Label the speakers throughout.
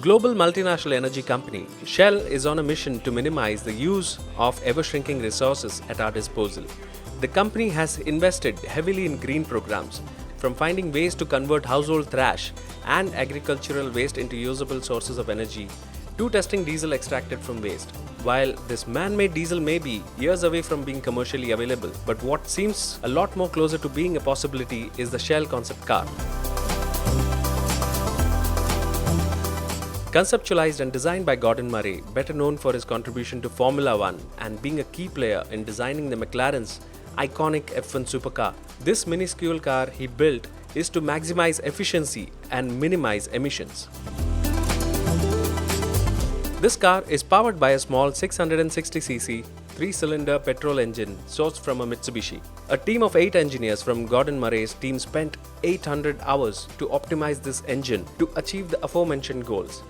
Speaker 1: Global multinational energy company, Shell is on a mission to minimize the use of ever-shrinking resources at our disposal. The company has invested heavily in green programs, from finding ways to convert household trash and agricultural waste into usable sources of energy, to testing diesel extracted from waste. While this man-made diesel may be years away from being commercially available, but what seems a lot more closer to being a possibility is the Shell concept car. Conceptualized and designed by Gordon Murray, better known for his contribution to Formula One and being a key player in designing the McLaren's iconic F1 supercar, this minuscule car he built is to maximize efficiency and minimize emissions. This car is powered by a small 660cc 3-cylinder petrol engine sourced from a Mitsubishi. A team of 8 engineers from Gordon Murray's team spent 800 hours to optimize this engine to achieve the aforementioned goals.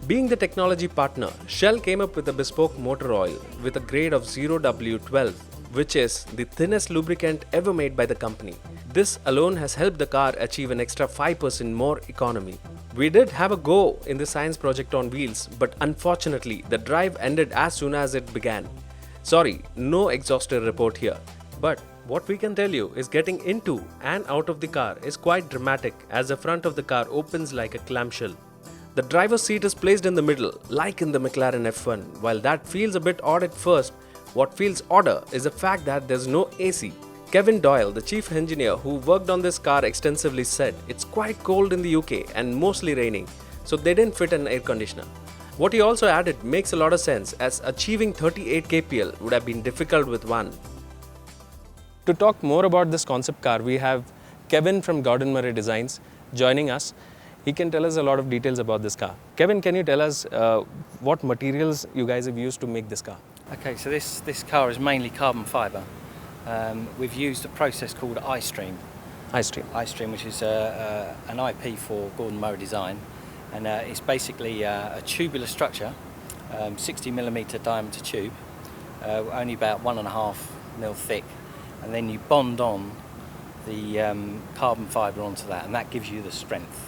Speaker 1: Being the technology partner, Shell came up with a bespoke motor oil with a grade of 0W12, which is the thinnest lubricant ever made by the company. This alone has helped the car achieve an extra 5% more economy. We did have a go in the science project on wheels, but unfortunately the drive ended as soon as it began. Sorry, no exhaustive report here. But what we can tell you is getting into and out of the car is quite dramatic, as the front of the car opens like a clamshell. The driver's seat is placed in the middle, like in the McLaren F1. While that feels a bit odd at first, what feels odder is the fact that there's no AC. Kevin Doyle, the chief engineer who worked on this car extensively, said it's quite cold in the UK and mostly raining, so they didn't fit an air conditioner. What he also added makes a lot of sense, as achieving 38 kpl would have been difficult with one. To talk more about this concept car, we have Kevin from Gordon Murray Designs joining us. He can tell us a lot of details about this car. Kevin, can you tell us what materials you guys have used to make this car?
Speaker 2: Okay, so this car is mainly carbon fibre. We've used a process called iStream. iStream, which is an IP for Gordon Murray Design, and it's basically a tubular structure, 60mm diameter tube, only about 1.5 mil thick, and then you bond on the carbon fibre onto that, and that gives you the strength.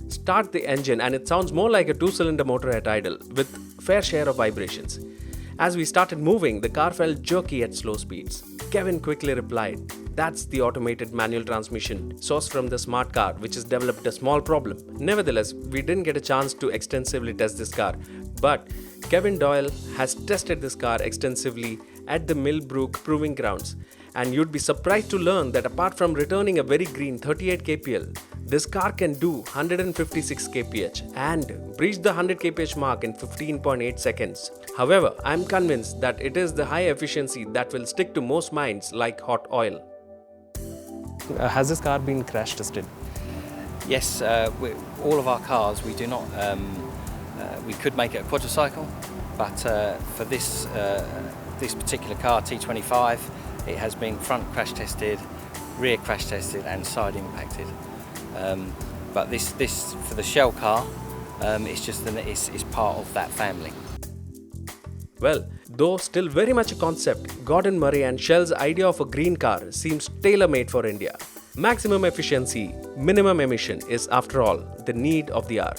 Speaker 1: Start the engine and it sounds more like a 2-cylinder motor at idle, with fair share of vibrations. As we started moving, the car felt jerky at slow speeds. Kevin quickly replied, "That's the automated manual transmission sourced from the smart car, which has developed a small problem." Nevertheless, we didn't get a chance to extensively test this car, but Kevin Doyle has tested this car extensively at the Millbrook Proving Grounds, and you'd be surprised to learn that apart from returning a very green 38 kpl, this car can do 156 kph and reach the 100 kph mark in 15.8 seconds. However, I'm convinced that it is the high efficiency that will stick to most minds like hot oil. Has this car been crash tested?
Speaker 2: Yes, all of our cars, we do not. We could make it a quadricycle, but for this particular car, T25, it has been front crash tested, rear crash tested, and side impacted. But this for the Shell car, it's just that it's part of that family.
Speaker 1: Well, though still very much a concept, Gordon Murray and Shell's idea of a green car seems tailor-made for India. Maximum efficiency, minimum emission is, after all, the need of the hour.